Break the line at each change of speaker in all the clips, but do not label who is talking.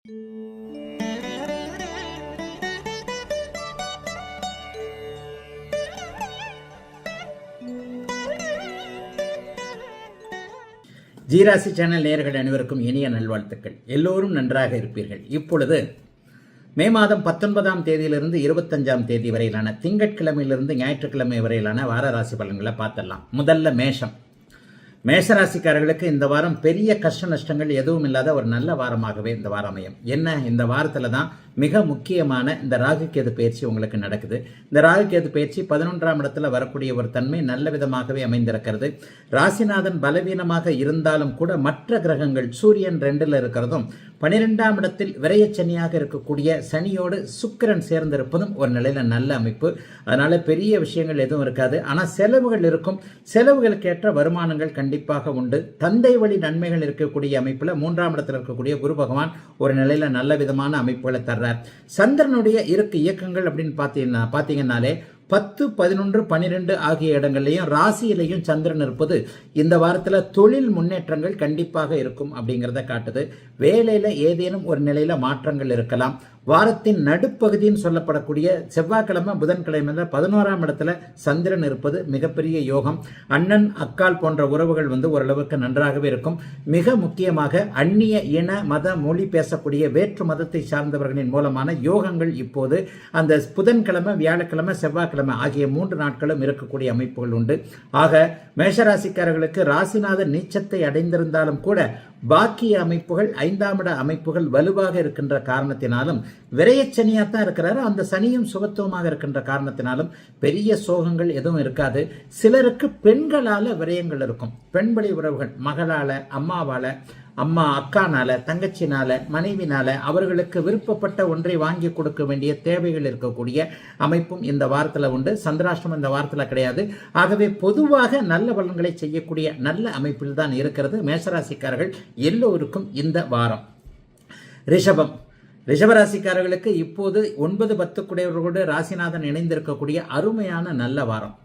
ஜீராசி channel நேயர்கள் அனைவருக்கும் இனிய நல்வாழ்த்துக்கள். எல்லோரும் நன்றாக இருப்பீர்கள். இப்பொழுது மே மாதம் 19ஆம் தேதியிலிருந்து 25ஆம் தேதி வரையிலான திங்கட்கிழமையிலிருந்து ஞாயிற்றுக்கிழமை வரையிலான வார ராசி பலன்களை பார்த்துடலாம். முதல்ல மேஷராசிக்காரர்களுக்கு இந்த வாரம் பெரிய கஷ்ட நஷ்டங்கள் எதுவும் இல்லாத ஒரு நல்ல வாரமாகவே இந்த வாரம் அமையும். இந்த வாரத்தில் தான் மிக முக்கியமான இந்த ராகுகேது பயிற்சி உங்களுக்கு நடக்குது. இந்த ராகுகேது பயிற்சி 11ஆம் இடத்துல வரக்கூடிய ஒரு தன்மை நல்ல விதமாகவே அமைந்திருக்கிறது. ராசிநாதன் பலவீனமாக இருந்தாலும் கூட மற்ற கிரகங்கள் சூரியன் 2ல் இருக்கிறதும் 12ஆம் இடத்தில் விரயச்சனியாக இருக்கக்கூடிய சனியோடு சுக்கிரன் சேர்ந்திருப்பதும் ஒரு நிலையில நல்ல அமைப்பு. அதனால பெரிய விஷயங்கள் எதுவும் இருக்காது. ஆனால் செலவுகள் இருக்கும். செலவுகளுக்கு ஏற்ற வருமானங்கள் கண்டிப்பாக உண்டு. தந்தை வழி நன்மைகள் இருக்கக்கூடிய அமைப்புல 3ஆம் இடத்தில் இருக்கக்கூடிய குரு பகவான் ஒரு நிலையில நல்ல விதமான அமைப்புகளை தர்றார். சந்திரனுடைய இயக்கங்கள் அப்படின்னு பார்த்தீங்கன்னாலே 10, 11, 12 ஆகிய இடங்கள்லையும் ராசியிலையும் சந்திரன் இருப்பது இந்த வாரத்தில் தொழில் முன்னேற்றங்கள் கண்டிப்பாக இருக்கும் அப்படிங்கிறத காட்டுது. வேலையில் ஏதேனும் ஒரு நிலையில் மாற்றங்கள் இருக்கலாம். வாரத்தின் நடுப்பகுதின்னு சொல்லப்படக்கூடிய செவ்வாய்க்கிழமை புதன்கிழமை 11ஆம் இடத்துல சந்திரன் இருப்பது மிகப்பெரிய யோகம். அண்ணன் அக்கால் போன்ற உறவுகள் ஓரளவுக்கு நன்றாகவே இருக்கும். மிக முக்கியமாக அந்நிய இன மத மொழி பேசக்கூடிய வேற்று மதத்தை சார்ந்தவர்களின் மூலமான யோகங்கள் இப்போது அந்த புதன்கிழமை வியாழக்கிழமை செவ்வாய்க்கிழமை ஆகிய 3 நாட்களும் இருக்கக்கூடிய அமைப்புகள் உண்டு. ஆக மேஷராசிக்காரர்களுக்கு ராசிநாதன் நீச்சத்தை அடைந்திருந்தாலும் கூட பாக்கிய அமைப்புகள் 5ஆம் இட அமைப்புகள் வலுவாக இருக்கின்ற காரணத்தினாலும் விரயச்சனியாத்தான் இருக்கிறாரு. அந்த சனியும் சுபத்துவமாக இருக்கின்ற காரணத்தினாலும் பெரிய சோகங்கள் எதுவும் இருக்காது. சிலருக்கு பெண்களால விரயங்கள் இருக்கும். பெண்வழி உறவுகள் மகளால, அம்மாவால, அக்கானால, தங்கச்சினால, மனைவினால அவர்களுக்கு விருப்பப்பட்ட ஒன்றை வாங்கி கொடுக்க வேண்டிய தேவைகள் இருக்கக்கூடிய அமைப்பும் இந்த வாரத்தில் உண்டு. சந்திராஷ்டமம் இந்த வாரத்தில் கிடையாது. ஆகவே பொதுவாக நல்ல பலன்களை செய்யக்கூடிய நல்ல அமைப்பில் தான் இருக்கிறது. மேஷராசிக்காரர்கள் எல்லோருக்கும் இந்த வாரம். ரிஷபராசிக்காரர்களுக்கு இப்போது 9, 10 குடையவர்களோடு ராசிநாதன் இணைந்திருக்கக்கூடிய அருமையான நல்ல வாரம்.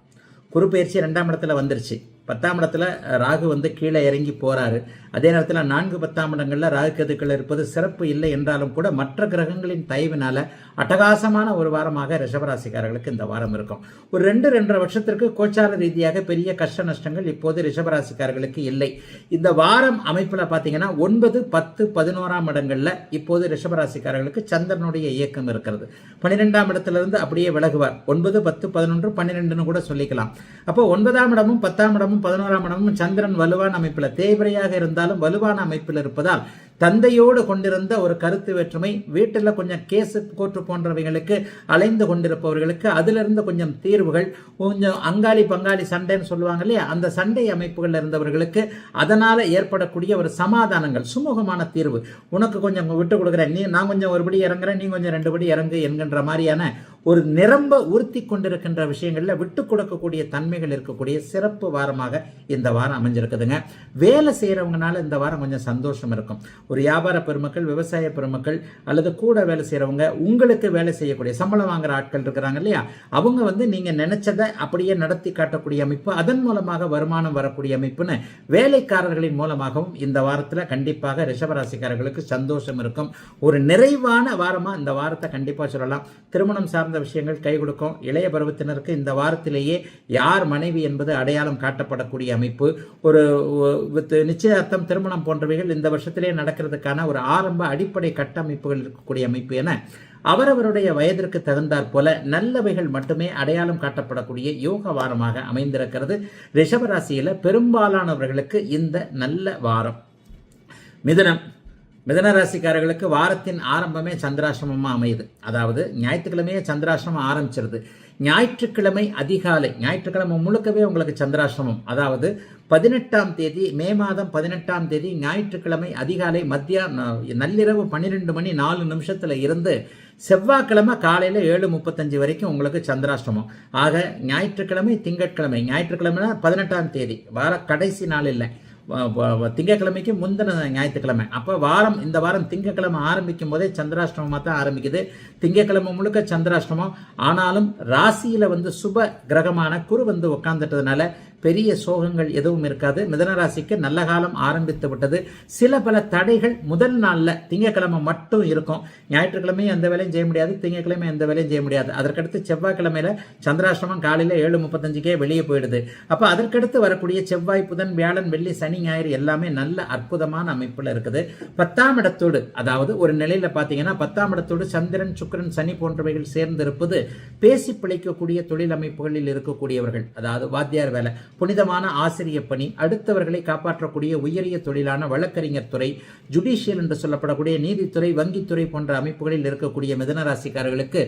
குரு பயிற்சி 2ஆம் இடத்துல வந்துருச்சு. 10ஆம் இடத்துல ராகு கீழே இறங்கி போறாரு. அதே நேரத்தில் 4, 10ஆம் இடங்கள்ல ராகு கேதுக்கள் இருப்பது சிறப்பு இல்லை என்றாலும் கூட மற்ற கிரகங்களின் தயவினால அட்டகாசமான ஒரு வாரமாக ரிஷபராசிக்காரர்களுக்கு இந்த வாரம் இருக்கும். ஒரு 2-2.5 வருஷத்திற்கு கோச்சார ரீதியாக பெரிய கஷ்ட நஷ்டங்கள் இப்போது ரிஷபராசிக்காரர்களுக்கு இல்லை. இந்த வாரம் அமைப்புல பாத்தீங்கன்னா 9, 10, 11ஆம் இடங்கள்ல இப்போது ரிஷபராசிக்காரர்களுக்கு சந்திரனுடைய இயக்கம் இருக்கிறது. 12ஆம் இடத்திலிருந்து அப்படியே விலகுவார். 9, 10, 11, 12ன்னு கூட சொல்லிக்கலாம். அப்போ 9ஆம் இடமும் 10ஆம் இடமும் 11ஆம் இடமும் சந்திரன் வலுவான அமைப்பில் தேய்பிரையாக இருந்தாலும் வலுவான அமைப்பில் இருப்பதால் தந்தையோடு கொண்டிருந்த ஒரு கருத்து வேற்றுமை, வீட்டில் கொஞ்சம் கேசு கோர்ட்டு போன்றவைகளுக்கு அலைந்து கொண்டிருப்பவர்களுக்கு அதிலிருந்து கொஞ்சம் தீர்வுகள், கொஞ்சம் அங்காளி பங்காளி சண்டைன்னு சொல்லுவாங்க இல்லையா, அந்த சண்டை அமைப்புகள் இருந்தவர்களுக்கு அதனால ஏற்படக்கூடிய ஒரு சமாதானங்கள், சுமூகமான தீர்வு, உனக்கு கொஞ்சம் விட்டு கொடுக்குறேன், நான் கொஞ்சம் ஒருபடி இறங்குறேன், நீ கொஞ்சம் 2 படி இறங்கு என்கின்ற மாதிரியான ஒரு நிரம்ப உறுத்தி கொண்டிருக்கின்ற விஷயங்கள்ல விட்டு கொடுக்கக்கூடிய தன்மைகள் இருக்கக்கூடிய சிறப்பு வாரமாக இந்த வாரம் அமைஞ்சிருக்குதுங்க. வேலை செய்யறவங்கனால இந்த வாரம் கொஞ்சம் சந்தோஷம் இருக்கும். ஒரு வியாபார பெருமக்கள், விவசாய பெருமக்கள் அல்லது கூட வேலை செய்யறவங்க, உங்களுக்கு வேலை செய்யக்கூடிய சம்பளம் வாங்குற ஆட்கள் இருக்கிறாங்க இல்லையா, அவங்க நீங்க நினைச்சதை அப்படியே நடத்தி காட்டக்கூடிய அமைப்பு, அதன் மூலமாக வருமானம் வரக்கூடிய அமைப்புன்னு வேலைக்காரர்களின் மூலமாகவும் இந்த வாரத்தில் கண்டிப்பாக ரிஷபராசிக்காரர்களுக்கு சந்தோஷம் இருக்கும். ஒரு நிறைவான வாரமா இந்த வாரத்தை கண்டிப்பா சொல்லலாம். திருமணம் சார்ந்த விஷயங்கள் கை கொடுக்கும். இளைய பருவத்தினருக்கு இந்த வாரத்திலேயே யார் மனைவி என்பது அடையாளம் காட்டப்படக்கூடிய அமைப்பு, ஒரு நிச்சயார்த்தம், திருமணம் போன்றவைகள் இந்த வருஷத்திலே நடக்கிறதுக்கான ஒரு ஆரம்ப அடிப்படை கட்டமைப்புகள் இருக்கக்கூடிய அமைப்பு என அவரவருடைய வயதிற்கு தகுந்தாற் போல நல்லவைகள் மட்டுமே அடையாளம் காட்டப்படக்கூடிய யோக வாரமாக அமைந்திருக்கிறது. ரிஷபராசியில பெரும்பாலானவர்களுக்கு இந்த நல்ல வாரம். மிதன ராசிக்காரர்களுக்கு வாரத்தின் ஆரம்பமே சந்திராசிரமமாக அமையுது. அதாவது ஞாயிற்றுக்கிழமையே சந்திராசிரமம் ஆரம்பிச்சிருது. ஞாயிற்றுக்கிழமை அதிகாலை, ஞாயிற்றுக்கிழமை முழுக்கவே உங்களுக்கு சந்திராசிரமம். அதாவது 18ஆம் தேதி, மே மாதம் 18ஆம் தேதி ஞாயிற்றுக்கிழமை அதிகாலை நள்ளிரவு 12 மணி 4 நிமிஷத்துல இருந்து செவ்வாய்க்கிழமை காலையில் 7:35 வரைக்கும் உங்களுக்கு சந்திராஷ்டமம். ஆக ஞாயிற்றுக்கிழமை, திங்கட்கிழமை, ஞாயிற்றுக்கிழமை 18ஆம் தேதி, வார கடைசி நாள் இல்லை, திங்கக்கிழமைக்கு முந்தின ஞாயிற்றுக்கிழமை. அப்போ இந்த வாரம் திங்கக்கிழமை ஆரம்பிக்கும் போதே சந்திராஷ்டமமாக தான் ஆரம்பிக்குது. திங்கக்கிழமை முழுக்க சந்திராஷ்டமம். ஆனாலும் ராசியில் சுப கிரகமான குரு உட்கார்ந்துட்டதுனால பெரிய சோகங்கள் எதுவும் இருக்காது. மிதனராசிக்கு நல்ல காலம் ஆரம்பித்து விட்டது. சில பல தடைகள் முதல் நாளில் திங்கட்கிழமை மட்டும் இருக்கும். ஞாயிற்றுக்கிழமையும் எந்த வேலையும் செய்ய முடியாது, திங்கட்கிழமை எந்த வேலையும் செய்ய முடியாது. அதற்கடுத்து செவ்வாய்க்கிழமையில சந்திராஷ்டமம் காலையில் 7:35 வெளியே போயிடுது. அப்போ அதற்கடுத்து வரக்கூடிய செவ்வாய், புதன், வியாழன், வெள்ளி, சனி, ஞாயிறு எல்லாமே நல்ல அற்புதமான அமைப்புல இருக்குது. 10ஆம் இடத்தோடு, அதாவது ஒரு நிலையில பாத்தீங்கன்னா 10ஆம் இடத்தோடு சந்திரன், சுக்கிரன், சனி போன்றவைகள் சேர்ந்து இருப்பது பேசி பிழைக்கக்கூடிய தொழில் அமைப்புகளில் இருக்கக்கூடியவர்கள், அதாவது வாத்தியார் வேலை, புனிதமான ஆசிரிய பணி, அடுத்தவர்களை காப்பாற்றக்கூடிய உயரிய தொழிலான வழக்கறிஞர் துறை, ஜுடிஷியல் என்று சொல்லப்படக்கூடிய நீதித்துறை, வங்கித்துறை போன்ற அமைப்புகளில் இருக்கக்கூடிய மிதனராசிக்காரர்களுக்கு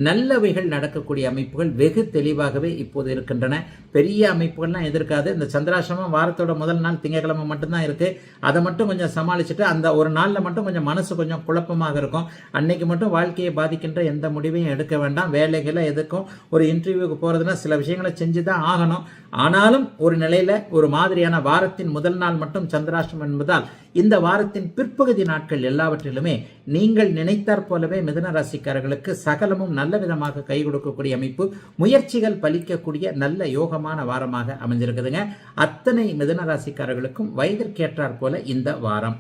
நல்லவைகள் நடக்கக்கூடிய அமைப்புகள் வெகு தெளிவாகவே இப்போது இருக்கின்றன. பெரிய அமைப்புகள்லாம் எதிர்க்காது. இந்த சந்திராசிரமம் வாரத்தோட முதல் நாள் திங்கட்கிழமை மட்டும்தான் இருக்கு. அதை மட்டும் கொஞ்சம் சமாளிச்சுட்டு அந்த ஒரு நாளில் மட்டும் கொஞ்சம் மனசு கொஞ்சம் குழப்பமாக இருக்கும். அன்னைக்கு மட்டும் வாழ்க்கையை பாதிக்கின்ற எந்த முடிவையும் எடுக்க வேண்டாம். வேலைகளை எதுக்கும் ஒரு இன்டர்வியூக்கு போறதுன்னா சில விஷயங்களை செஞ்சுதான் ஆகணும். ஆனாலும் ஒரு நிலையில ஒரு மாதிரியான வாரத்தின் முதல் நாள் மட்டும் சந்திராஷ்டமம் என்பதால் இந்த வாரத்தின் பிற்பகுதி நாட்கள் எல்லாவற்றிலுமே நீங்கள் நினைத்தாற் போலவே மிதுன ராசிக்காரர்களுக்கு சகலமும் நல்ல விதமாக கை கொடுக்கக்கூடிய அமைப்பு, முயற்சிகள் பலிக்கக்கூடிய நல்ல யோகமான வாரமாக அமைஞ்சிருக்குதுங்க. அத்தனை மிதுன ராசிக்காரர்களுக்கும் வயதிற்கேற்றாற் போல இந்த வாரம்.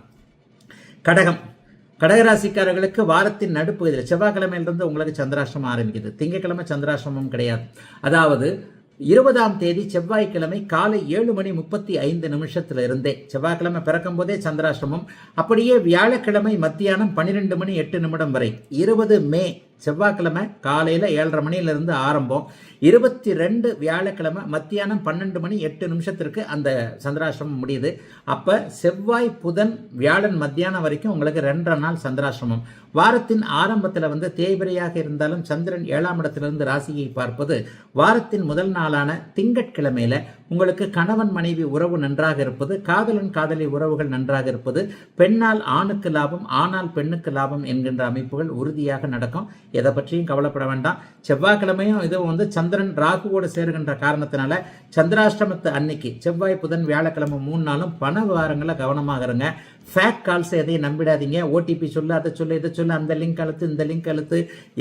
கடகம், கடகராசிக்காரர்களுக்கு வாரத்தின் நடுப்பகுதியில் செவ்வாய்க்கிழமையிலிருந்து உங்களுக்கு சந்திராஷ்டமம் ஆரம்பிக்குது. திங்கட்கிழமை சந்திராஷ்டமம் கிடையாது. அதாவது 20ஆம் தேதி செவ்வாய்க்கிழமை காலை 7:35 இருந்தே, செவ்வாய்க்கிழமை பிறக்கும் போதே சந்திராஷ்டமம், அப்படியே வியாழக்கிழமை மத்தியானம் 12:08 வரை, 20 மே செவ்வாய்க்கிழமை காலையில் 7:30 மணியிலிருந்து ஆரம்பம், 22 வியாழக்கிழமை மத்தியானம் 12:08 அந்த சந்திராசிரமம் முடியுது. அப்போ செவ்வாய், புதன், வியாழன் மத்தியானம் வரைக்கும் உங்களுக்கு 2.5 நாள் சந்திராசிரமம். வாரத்தின் ஆரம்பத்தில் தேய்பிரையாக இருந்தாலும் சந்திரன் 7ஆம் இடத்திலிருந்து ராசியை பார்ப்பது வாரத்தின் முதல் நாளான திங்கட்கிழமையில உங்களுக்கு கணவன் மனைவி உறவு நன்றாக இருப்பது, காதலன் காதலி உறவுகள் நன்றாக இருப்பது, பெண்ணால் ஆணுக்கு லாபம், ஆணால் பெண்ணுக்கு லாபம் என்கின்ற அமைப்புகள் உறுதியாக நடக்கும். எதை பற்றியும் கவலைப்பட வேண்டாம். செவ்வாய்க்கிழமையும் இது சந்திரன் ராகுவோடு சேருகின்ற காரணத்தினால சந்திராஷ்டமத்து அன்னைக்கு செவ்வாய், புதன், வியாழக்கிழமை 3 நாளும் பண விவகாரங்களை கவனமாக இருங்க. ஃபேக் கால்ஸ் எதையும் நம்பிடாதீங்க. ஓடிபி சொல்லு, அதை சொல்லு, இதை சொல்லு, அந்த லிங்க் அழுத்து, இந்த லிங்க் அழுத்து,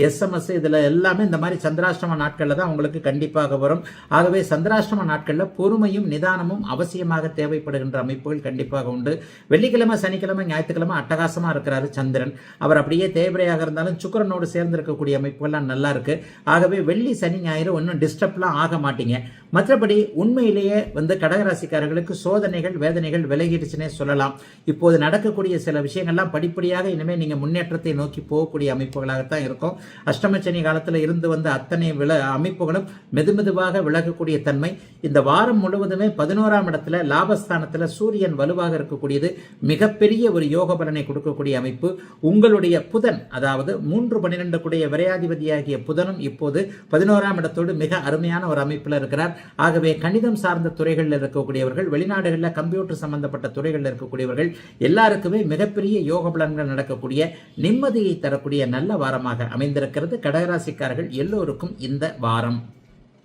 எஸ்எம்எஸ், இதில் எல்லாமே இந்த மாதிரி சந்திராஷ்டம நாட்களில் தான் உங்களுக்கு கண்டிப்பாக வரும். ஆகவே சந்திராஷ்டம நாட்களில் பொறுமையும் நிதானமும் அவசியமாக தேவைப்படுகின்ற அமைப்புகள் கண்டிப்பாக உண்டு. வெள்ளிக்கிழமை, சனிக்கிழமை, ஞாயிற்றுக்கிழமை அட்டகாசமாக இருக்கிறாரு சந்திரன். அவர் அப்படியே தேய்பிரையாக இருந்தாலும் சுக்கிரனோடு சேர்ந்து இருக்கக்கூடிய அமைப்புகள்லாம் நல்லா இருக்கு. ஆகவே வெள்ளி, சனி, ஞாயிறு ஒன்றும் டிஸ்டர்ப்லாம் ஆக மாட்டீங்க. மற்றபடி உண்மையிலேயே கடகராசிக்காரர்களுக்கு சோதனைகள், வேதனைகள் விலகிடுச்சுன்னே சொல்லலாம். இப்போது நடக்கக்கூடிய சில விஷயங்கள்லாம் படிப்படியாக இனிமேல் நீங்கள் முன்னேற்றத்தை நோக்கி போகக்கூடிய அமைப்புகளாகத்தான் இருக்கும். அஷ்டமச்சனி காலத்தில் இருந்து வந்த அத்தனை அமைப்புகளும் மெதுமெதுவாக விலகக்கூடிய தன்மை. இந்த வாரம் முழுவதுமே 11ஆம் இடத்துல லாபஸ்தானத்தில் சூரியன் வலுவாக இருக்கக்கூடியது மிகப்பெரிய ஒரு யோக பலனை கொடுக்கக்கூடிய அமைப்பு. உங்களுடைய புதன், அதாவது 3-12 கூடிய விரையாதிபதியாகிய புதனும் இப்போது 11ஆம் இடத்தோடு மிக அருமையான ஒரு அமைப்பில் இருக்கிறார். ஆகவே கணிதம் சார்ந்த துறைகளில் இருக்கக்கூடியவர்கள், வெளிநாடுகளில் கம்ப்யூட்டர் சம்பந்தப்பட்ட துறைகளில் இருக்கக்கூடியவர்கள் எல்லாருக்குமே மிகப்பெரிய யோக பலன்கள் நடக்கக்கூடிய, நிம்மதியை தரக்கூடிய நல்ல வாரமாக அமைந்திருக்கிறது. கடகராசிக்காரர்கள் எல்லோருக்கும் இந்த வாரம்.